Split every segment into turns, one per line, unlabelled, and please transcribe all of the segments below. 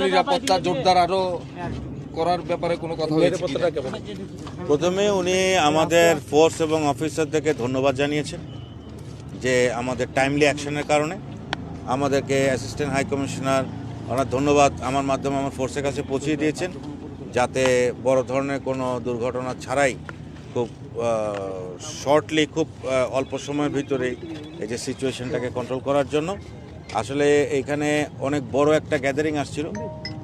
নিরাপত্তা জোরদার আরো করার ব্যাপারে কোনো কথা হয়েছে?
প্রথমে উনি আমাদের ফোর্স এবং অফিসারদেরকে ধন্যবাদ জানিয়েছেন যে আমাদের টাইমলি অ্যাকশনের কারণে আমাদেরকে অ্যাসিস্ট্যান্ট হাই কমিশনার ওনার ধন্যবাদ আমার মাধ্যমে আমার ফোর্সের কাছে পৌঁছিয়ে দিয়েছেন, যাতে বড় ধরনের কোনো দুর্ঘটনা ছাড়াই খুব শর্টলি খুব অল্প সময়ের ভিতরেই এই যে সিচুয়েশনটাকে কন্ট্রোল করার জন্য। আসলে এইখানে অনেক বড় একটা গ্যাদারিং আসছিল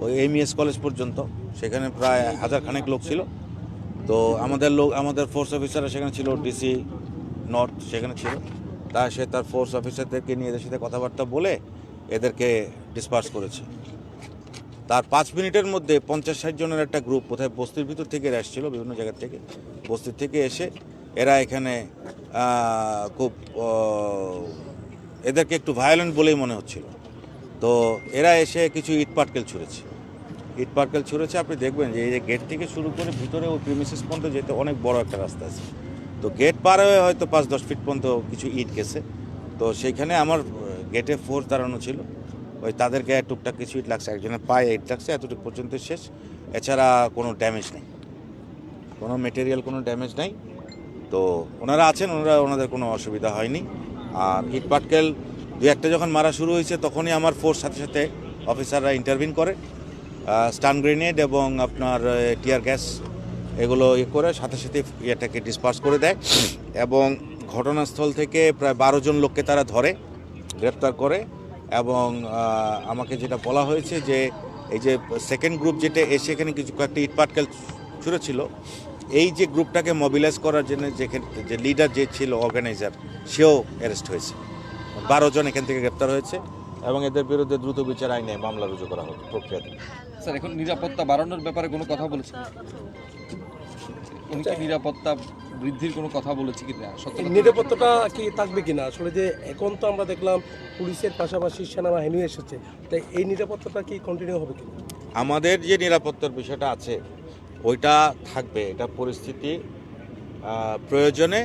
ওই এমইএস কলেজ পর্যন্ত, সেখানে প্রায় 1000 খানেক লোক ছিল। তো আমাদের ফোর্স অফিসাররা সেখানে ছিল, ডিসি নর্থ সেখানে ছিল। সে তার ফোর্স অফিসারদেরকে নিয়ে এদের সাথে কথাবার্তা বলে এদেরকে ডিসপার্স করেছে। তার 5 মিনিটের মধ্যে 50-60 জনের একটা গ্রুপ কোথায় বস্তির ভিতর থেকে এরা এসেছিল, বিভিন্ন জায়গা থেকে বস্তির থেকে এসে এরা এখানে খুব এদেরকে একটু ভায়োলেন্ট বলেই মনে হচ্ছিল। তো এরা এসে কিছু ইট পাটকেল ছুঁড়েছে। আপনি দেখবেন যে এই যে গেট থেকে শুরু করে ভিতরে ওই প্রিমিসেস পর্যন্ত যেতে অনেক বড় একটা রাস্তা আছে। তো গেট পার হয়ে হয়তো 5-10 ফিট পর্যন্ত কিছু ইট গেছে। তো সেইখানে আমার গেটে ফোর্স দাঁড়ানো ছিল, ওই তাদের গায়ে টুকটাক কিছু ইট লাগছে, একজনের পায়ে ইট লাগছে, এতটুকু পর্যন্ত শেষ। এছাড়া কোনো ড্যামেজ নেই, কোনো মেটেরিয়াল কোনো ড্যামেজ নেই। তো ওনারা আছেন, ওনাদের কোনো অসুবিধা হয়নি। আর ইট পাটকেল 2-1টা যখন মারা শুরু হয়েছে তখনই আমার ফোর্স সাথে সাথে অফিসাররা ইন্টারভিন করে, স্টান গ্রেনেড এবং আপনার টিয়ার গ্যাস এগুলো করে সাথে সাথে ইয়েটাকে ডিসপার্স করে দেয়। এবং ঘটনাস্থল থেকে প্রায় 12 জন লোককে তারা ধরে, গ্রেপ্তার করে। এবং আমাকে যেটা বলা হয়েছে যে এই যে সেকেন্ড গ্রুপ যেটা এসে এখানে কিছু কয়েকটা ইট পাটকেল ছুঁড়েছিল, এই যে গ্রুপটাকে মোবিলাইজ করার জন্য যে লিডার যে ছিল অর্গানাইজার, সেও অ্যারেস্ট হয়েছে। 12 জন এখান থেকে গ্রেপ্তার হয়েছে এবং এদের বিরুদ্ধে দ্রুত বিচার আইনে মামলা রুজু করা হবে প্রক্রিয়াতে।
স্যার, এখন নিরাপত্তা বাড়ানোর ব্যাপারে কোনো কথা বলেছে? উনি কি নিরাপত্তা বৃদ্ধির কোনো কথা বলেছে কিনা?
নিরাপত্তাটা কি থাকবে কিনা? আসলে যে এখন তো আমরা দেখলাম পুলিশের পাশাপাশি সেনাবাহিনী এসেছে, তাই এই নিরাপত্তাটা কি কন্টিনিউ হবে কিনা?
আমাদের যে নিরাপত্তার বিষয়টা আছে ওইটা থাকবে। এটা পরিস্থিতি প্রয়োজনে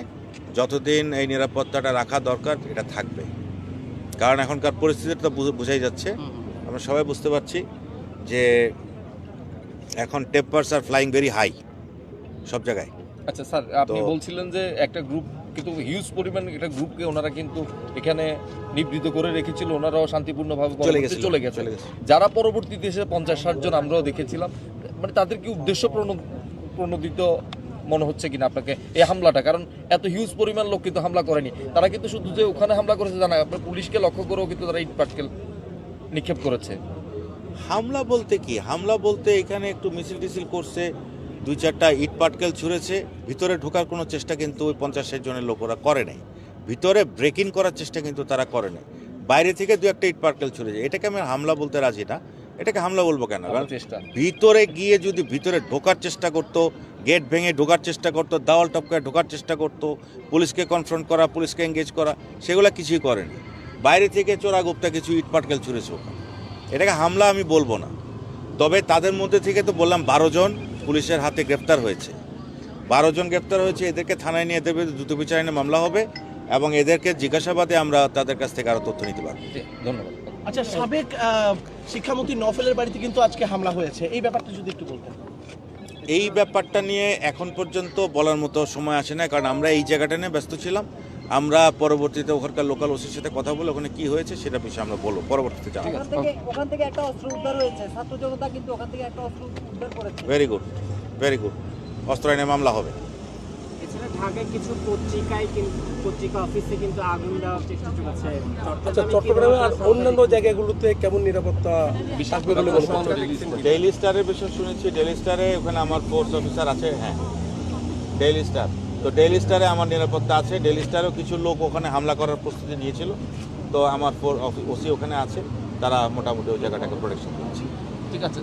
যতদিন এই নিরাপত্তাটা রাখা দরকার এটা থাকবে। কারণ এখনকার পরিস্থিতিটা বোঝাই যাচ্ছে, আমরা সবাই বুঝতে পারছি যে এখন টেম্পারস আর ফ্লাইং ভেরি হাই সব জায়গায়।
আচ্ছা স্যার, আপনি বলছিলেন যে একটা গ্রুপ কিন্তু হিউজ পরিমাণ একটা গ্রুপকে ওনারা কিন্তু এখানে নিবৃত করে রেখেছিল, ওনারাও শান্তিপূর্ণভাবে চলে গেছে। যারা পরবর্তীতে এসে 50-60 জন আমরাও দেখেছিলাম, মানে তাদের কি উদ্দেশ্য প্রণোদিত মনে হচ্ছে কিনা আপনাকে এই হামলাটা? কারণ এত হিউজ পরিমাণ লোক কিন্তু হামলা করেনি, তারা কিন্তু শুধু যে ওখানে হামলা করেছে জানা, আপনার পুলিশকে লক্ষ্য করেও কিন্তু তারা ইট পাটকেল নিক্ষেপ করেছে।
হামলা বলতে কি, হামলা বলতে এখানে একটু মিছিল টিছিল করছে, 2-4টা ইট পাটকেল ছুঁড়েছে। ভিতরে ঢোকার কোনো চেষ্টা কিন্তু ওই 50-60 জনের লোক ওরা করে নাই। ভিতরে ব্রেক ইন করার চেষ্টা কিন্তু তারা করে নাই। বাইরে থেকে 2-1টা ইট পাটকেল ছুঁড়েছে। এটাকে আমি হামলা বলতে রাজি না। এটাকে হামলা বলবো কেন? ভিতরে গিয়ে যদি ভিতরে ঢোকার চেষ্টা করতো, গেট ভেঙে ঢোকার চেষ্টা করতো, দেওয়াল টপকায় ঢোকার চেষ্টা করতো, পুলিশকে কনফ্রন্ট করা, পুলিশকে এঙ্গেজ করা, সেগুলো কিছুই করেনি। বাইরে থেকে চোরাগুপ্তা কিছু ইট পাটকেল ছুঁড়েছে ওখানে। এটাকে হামলা আমি বলবো না। তবে তাদের মধ্যে থেকে তো বললাম 12 জন পুলিশের হাতে গ্রেপ্তার হয়েছে। 12 জন গ্রেপ্তার হয়েছে, এদেরকে থানায় নিয়ে এদের বিরুদ্ধে দ্রুত বিচার আইনে মামলা হবে এবং এদেরকে জিজ্ঞাসাবাদে আমরা তাদের কাছ থেকে আরও তথ্য নিতে পারব।
ধন্যবাদ।
আচ্ছা, সাবেক শিক্ষামন্ত্রী নফেলের বাড়িতে কিন্তু আজকে হামলা হয়েছে, এই ব্যাপারটা যদি একটু বলতেন।
এই ব্যাপারটা নিয়ে এখন পর্যন্ত বলার মতো সময় আসে না, কারণ আমরা এই জায়গাটা নিয়ে ব্যস্ত ছিলাম। আমরা পরবর্তীতে ওখানকার লোকাল ওসির সাথে কথা বলে ওখানে কি হয়েছে সেটা বিষয়ে আমরা বলবো পরবর্তীতে জানাবো।
ওখান থেকে একটা অস্ত্র উদ্ধার হয়েছে, ছাত্র জনতা কিন্তু ওখান থেকে একটা অস্ত্র উদ্ধার করেছে।
Very good. অস্ত্র আইনে মামলা হবে।
এছাড়া ঢাকায় কিছু পত্রিকা অফিসে কিন্তু আগুন দেওয়ার চেষ্টা চলছে।
আচ্ছা, চট্টগ্রামে আর অন্যান্য জায়গাগুলোতে কেমন নিরাপত্তা থাকবে বলে মনে হচ্ছে?
ডেইলি স্টারের বিষয় শুনেছি, ডেইলি স্টারে ওখানে আমার ফোর্স অফিসার আছে। হ্যাঁ, ডেইলি স্টার, তো ডেইলি স্টারে আমার নিরাপত্তা আছে। ডেইলি স্টারেও কিছু লোক ওখানে হামলা করার প্রস্তুতি নিয়েছিল, তো আমার ওসি ওখানে আছে, তারা মোটামুটি ওই জায়গাটাকে প্রোটেকশন দিচ্ছে।
ঠিক আছে।